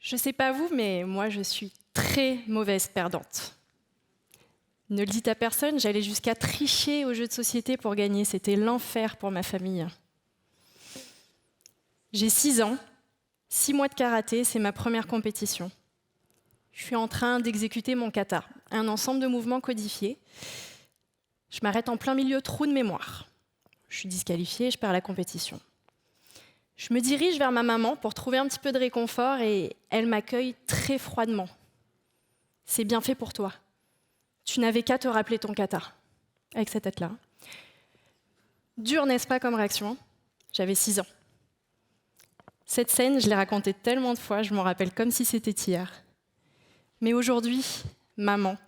Je sais pas vous, mais moi je suis très mauvaise perdante. Ne le dites à personne, j'allais jusqu'à tricher aux jeux de société pour gagner. C'était l'enfer pour ma famille. J'ai 6 ans, 6 mois de karaté, c'est ma première compétition. Je suis en train d'exécuter mon kata, un ensemble de mouvements codifiés. Je m'arrête en plein milieu trou de mémoire. Je suis disqualifiée, je perds la compétition. Je me dirige vers ma maman pour trouver un petit peu de réconfort et elle m'accueille très froidement. C'est bien fait pour toi. Tu n'avais qu'à te rappeler ton kata. Avec cette tête-là. Dur, n'est-ce pas, comme réaction? J'avais 6 ans. Cette scène, je l'ai racontée tellement de fois, je m'en rappelle comme si c'était hier. Mais aujourd'hui, maman,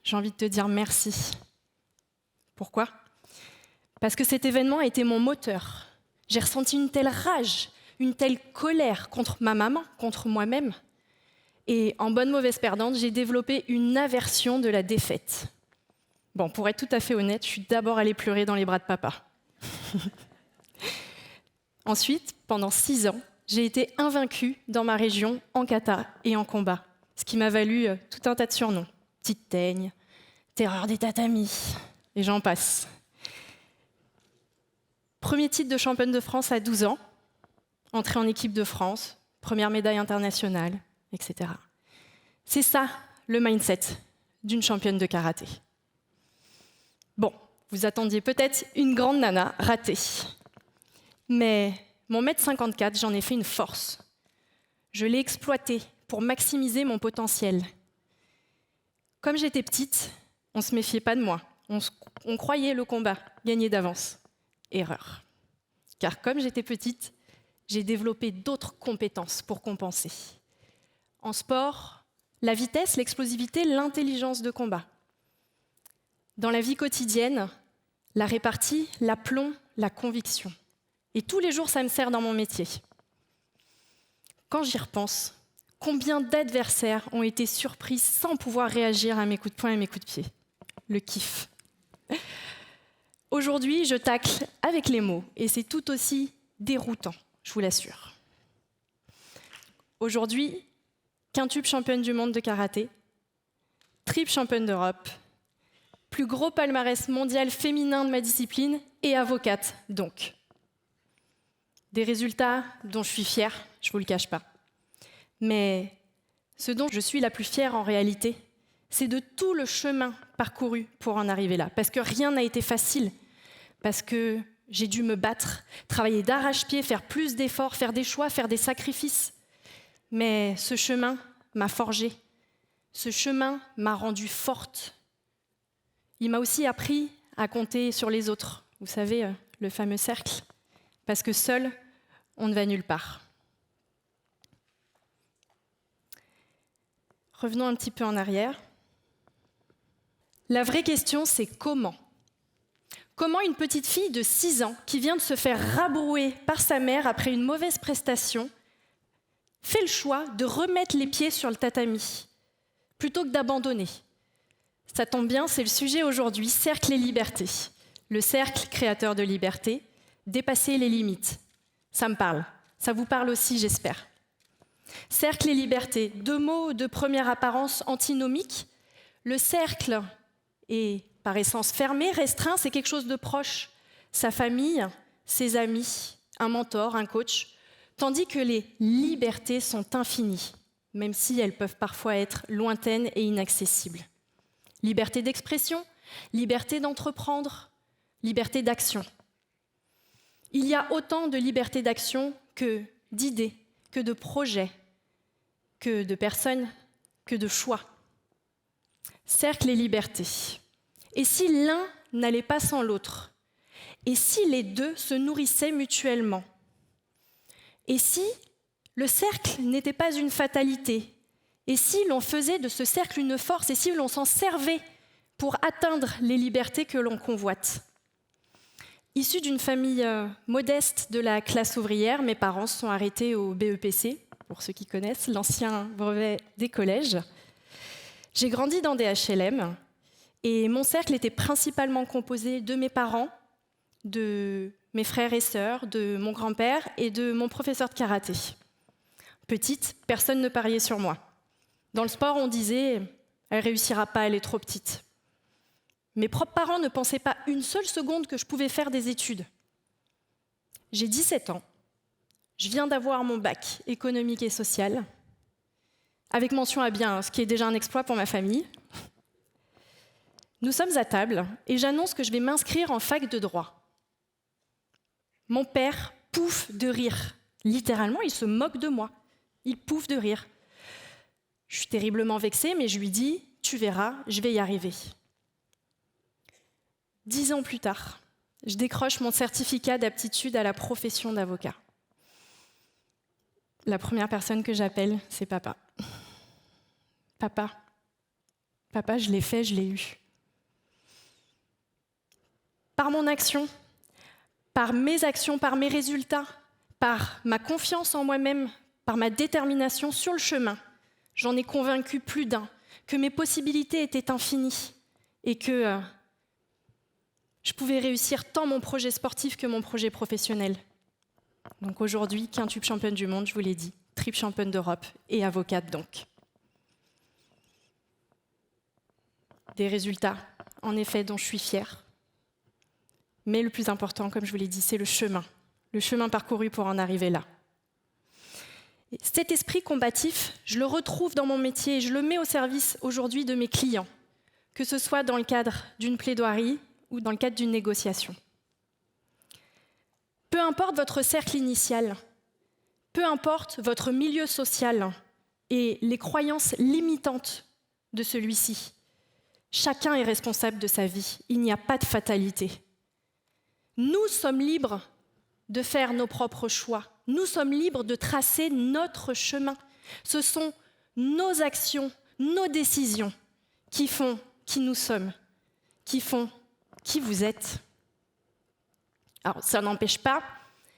j'ai envie de te dire merci. Pourquoi? Parce que cet événement a été mon moteur. J'ai ressenti une telle rage, une telle colère contre ma maman, contre moi-même. Et en bonne mauvaise perdante, j'ai développé une aversion de la défaite. Bon, pour être tout à fait honnête, je suis d'abord allée pleurer dans les bras de papa. Ensuite, pendant 6 ans, j'ai été invaincue dans ma région en kata et en combat, ce qui m'a valu tout un tas de surnoms. Petite teigne, terreur des tatamis, et j'en passe. Premier titre de championne de France à 12 ans, entrée en équipe de France, première médaille internationale, etc. C'est ça, le mindset d'une championne de karaté. Bon, vous attendiez peut-être une grande nana ratée. Mais mon 1m54, j'en ai fait une force. Je l'ai exploité pour maximiser mon potentiel. Comme j'étais petite, on ne se méfiait pas de moi. On croyait le combat gagné d'avance. Erreur. Car comme j'étais petite, j'ai développé d'autres compétences pour compenser. En sport, la vitesse, l'explosivité, l'intelligence de combat. Dans la vie quotidienne, la répartie, l'aplomb, la conviction. Et tous les jours, ça me sert dans mon métier. Quand j'y repense, combien d'adversaires ont été surpris sans pouvoir réagir à mes coups de poing et mes coups de pied? Le kiff. Aujourd'hui, je tacle avec les mots, et c'est tout aussi déroutant, je vous l'assure. Aujourd'hui, quintuple championne du monde de karaté, triple championne d'Europe, plus gros palmarès mondial féminin de ma discipline et avocate donc. Des résultats dont je suis fière, je ne vous le cache pas. Mais ce dont je suis la plus fière en réalité, c'est de tout le chemin parcouru pour en arriver là. Parce que rien n'a été facile. Parce que j'ai dû me battre, travailler d'arrache-pied, faire plus d'efforts, faire des choix, faire des sacrifices. Mais ce chemin m'a forgée. Ce chemin m'a rendue forte. Il m'a aussi appris à compter sur les autres. Vous savez, le fameux cercle. Parce que seul, on ne va nulle part. Revenons un petit peu en arrière. La vraie question, c'est comment? Comment une petite fille de 6 ans, qui vient de se faire rabrouer par sa mère après une mauvaise prestation, fait le choix de remettre les pieds sur le tatami, plutôt que d'abandonner? Ça tombe bien, c'est le sujet aujourd'hui, cercle et liberté. Le cercle créateur de liberté, dépasser les limites. Ça me parle. Ça vous parle aussi, j'espère. Cercle et liberté, 2 mots de première apparence antinomiques. Le cercle est par essence fermé, restreint, c'est quelque chose de proche. Sa famille, ses amis, un mentor, un coach. Tandis que les libertés sont infinies, même si elles peuvent parfois être lointaines et inaccessibles. Liberté d'expression, liberté d'entreprendre, liberté d'action. Il y a autant de liberté d'action que d'idées, que de projets, que de personnes, que de choix. Cercle et liberté. Et si l'un n'allait pas sans l'autre? Et si les deux se nourrissaient mutuellement? Et si le cercle n'était pas une fatalité? Et si l'on faisait de ce cercle une force? Et si l'on s'en servait pour atteindre les libertés que l'on convoite? Issue d'une famille modeste de la classe ouvrière, mes parents se sont arrêtés au BEPC, pour ceux qui connaissent, l'ancien brevet des collèges. J'ai grandi dans des HLM et mon cercle était principalement composé de mes parents, de mes frères et sœurs, de mon grand-père et de mon professeur de karaté. Petite, personne ne pariait sur moi. Dans le sport, on disait « elle réussira pas, elle est trop petite ». Mes propres parents ne pensaient pas une seule seconde que je pouvais faire des études. J'ai 17 ans, je viens d'avoir mon bac économique et social, avec mention à bien, ce qui est déjà un exploit pour ma famille. Nous sommes à table et j'annonce que je vais m'inscrire en fac de droit. Mon père pouffe de rire. Littéralement, il se moque de moi. Il pouffe de rire. Je suis terriblement vexée, mais je lui dis « tu verras, je vais y arriver ». 10 ans plus tard, je décroche mon certificat d'aptitude à la profession d'avocat. La première personne que j'appelle, c'est papa. Papa, je l'ai fait, je l'ai eu. Par mon action, par mes actions, par mes résultats, par ma confiance en moi-même, par ma détermination sur le chemin, j'en ai convaincu plus d'un, que mes possibilités étaient infinies et que je pouvais réussir tant mon projet sportif que mon projet professionnel. Donc aujourd'hui, quintuple championne du monde, je vous l'ai dit, triple championne d'Europe et avocate donc. Des résultats, en effet, dont je suis fière. Mais le plus important, comme je vous l'ai dit, c'est le chemin parcouru pour en arriver là. Et cet esprit combatif, je le retrouve dans mon métier et je le mets au service aujourd'hui de mes clients, que ce soit dans le cadre d'une plaidoirie ou dans le cadre d'une négociation. Peu importe votre cercle initial, peu importe votre milieu social et les croyances limitantes de celui-ci, chacun est responsable de sa vie, il n'y a pas de fatalité. Nous sommes libres de faire nos propres choix. Nous sommes libres de tracer notre chemin. Ce sont nos actions, nos décisions qui font qui nous sommes, qui font qui vous êtes. Alors, ça n'empêche pas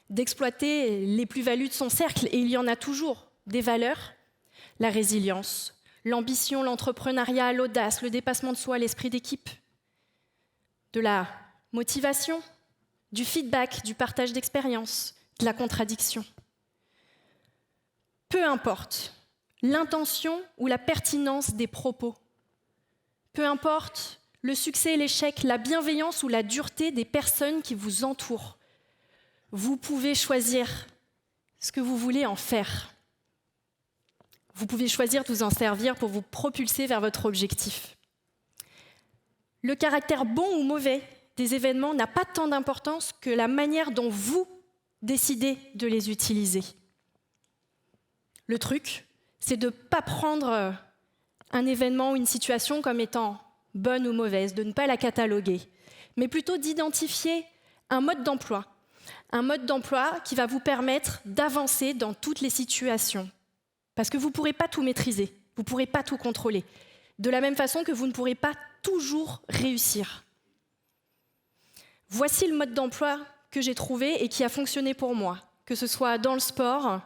d'exploiter les plus-values de son cercle, et il y en a toujours, des valeurs, la résilience, l'ambition, l'entrepreneuriat, l'audace, le dépassement de soi, l'esprit d'équipe, de la motivation, du feedback, du partage d'expériences, de la contradiction. Peu importe l'intention ou la pertinence des propos, peu importe le succès et l'échec, la bienveillance ou la dureté des personnes qui vous entourent, vous pouvez choisir ce que vous voulez en faire. Vous pouvez choisir de vous en servir pour vous propulser vers votre objectif. Le caractère bon ou mauvais des événements n'a pas tant d'importance que la manière dont vous décidez de les utiliser. Le truc, c'est de ne pas prendre un événement ou une situation comme étant bonne ou mauvaise, de ne pas la cataloguer, mais plutôt d'identifier un mode d'emploi qui va vous permettre d'avancer dans toutes les situations. Parce que vous ne pourrez pas tout maîtriser, vous ne pourrez pas tout contrôler, de la même façon que vous ne pourrez pas toujours réussir. Voici le mode d'emploi que j'ai trouvé et qui a fonctionné pour moi, que ce soit dans le sport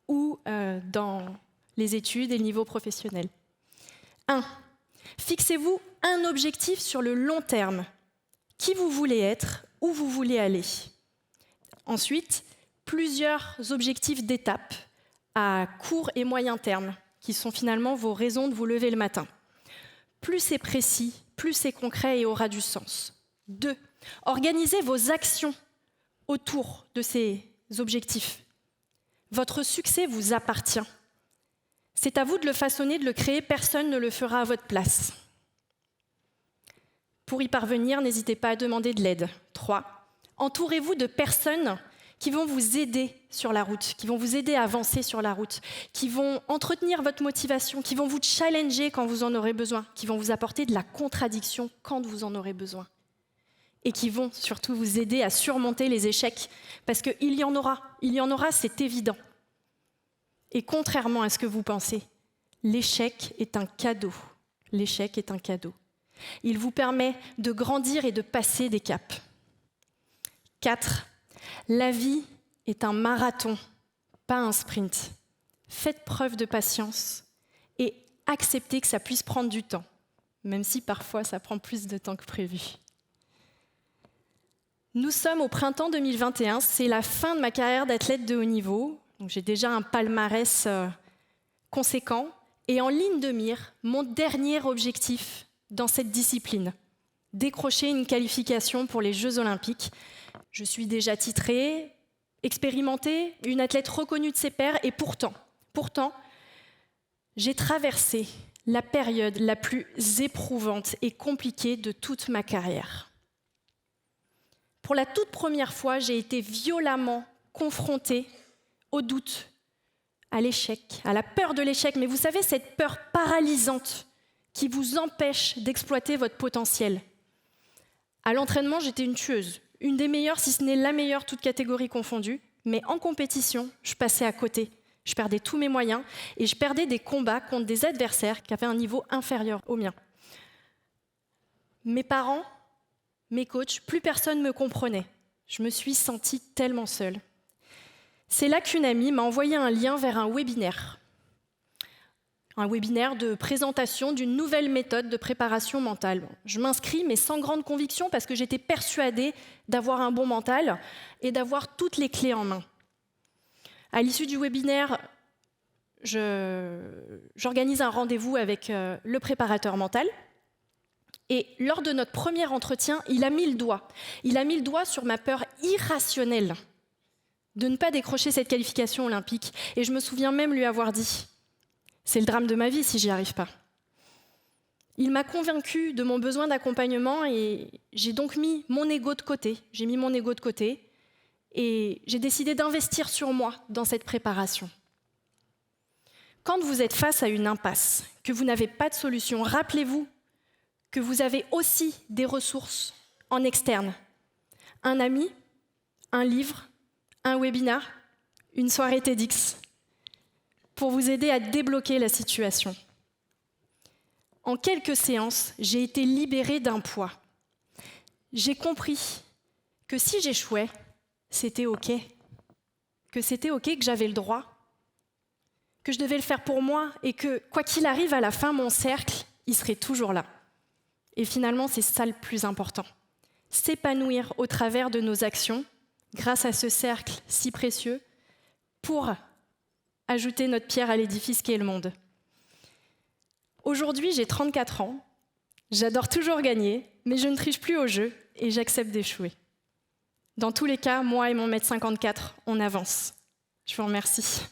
ou dans les études et le niveau professionnel. 1. Fixez-vous un objectif sur le long terme. Qui vous voulez être, où vous voulez aller. Ensuite, plusieurs objectifs d'étape à court et moyen terme, qui sont finalement vos raisons de vous lever le matin. Plus c'est précis, plus c'est concret et aura du sens. 2. Organisez vos actions autour de ces objectifs. Votre succès vous appartient. C'est à vous de le façonner, de le créer, personne ne le fera à votre place. Pour y parvenir, n'hésitez pas à demander de l'aide. 3. Entourez-vous de personnes qui vont vous aider sur la route, qui vont vous aider à avancer sur la route, qui vont entretenir votre motivation, qui vont vous challenger quand vous en aurez besoin, qui vont vous apporter de la contradiction quand vous en aurez besoin. Et qui vont surtout vous aider à surmonter les échecs, parce qu'il y en aura, c'est évident. Et contrairement à ce que vous pensez, l'échec est un cadeau. L'échec est un cadeau. Il vous permet de grandir et de passer des caps. 4. La vie est un marathon, pas un sprint. Faites preuve de patience et acceptez que ça puisse prendre du temps, même si parfois ça prend plus de temps que prévu. Nous sommes au printemps 2021, c'est la fin de ma carrière d'athlète de haut niveau. Donc j'ai déjà un palmarès conséquent. Et en ligne de mire, mon dernier objectif dans cette discipline, décrocher une qualification pour les Jeux Olympiques. Je suis déjà titrée, expérimentée, une athlète reconnue de ses pairs, et pourtant, j'ai traversé la période la plus éprouvante et compliquée de toute ma carrière. Pour la toute première fois, j'ai été violemment confrontée au doute, à l'échec, à la peur de l'échec. Mais vous savez, cette peur paralysante qui vous empêche d'exploiter votre potentiel. À l'entraînement, j'étais une tueuse, une des meilleures, si ce n'est la meilleure, toutes catégories confondues. Mais en compétition, je passais à côté. Je perdais tous mes moyens et je perdais des combats contre des adversaires qui avaient un niveau inférieur au mien. Mes parents, mes coachs, plus personne ne me comprenait. Je me suis sentie tellement seule. C'est là qu'une amie m'a envoyé un lien vers un webinaire de présentation d'une nouvelle méthode de préparation mentale. Je m'inscris, mais sans grande conviction, parce que j'étais persuadée d'avoir un bon mental et d'avoir toutes les clés en main. À l'issue du webinaire, j'organise un rendez-vous avec le préparateur mental. Et lors de notre premier entretien, il a mis le doigt. Il a mis le doigt sur ma peur irrationnelle de ne pas décrocher cette qualification olympique. Et je me souviens même lui avoir dit « C'est le drame de ma vie si j'y arrive pas ». Il m'a convaincue de mon besoin d'accompagnement et j'ai donc mis mon ego de côté. J'ai mis mon ego de côté et j'ai décidé d'investir sur moi dans cette préparation. Quand vous êtes face à une impasse, que vous n'avez pas de solution, rappelez-vous que vous avez aussi des ressources en externe. Un ami, un livre, un webinar, une soirée TEDx, pour vous aider à débloquer la situation. En quelques séances, j'ai été libérée d'un poids. J'ai compris que si j'échouais, c'était OK. Que c'était OK, que j'avais le droit, que je devais le faire pour moi et que, quoi qu'il arrive, à la fin, mon cercle, il serait toujours là. Et finalement, c'est ça le plus important. S'épanouir au travers de nos actions, grâce à ce cercle si précieux, pour ajouter notre pierre à l'édifice qui est le monde. Aujourd'hui, j'ai 34 ans, j'adore toujours gagner, mais je ne triche plus au jeu et j'accepte d'échouer. Dans tous les cas, moi et mon 1m54, on avance. Je vous remercie.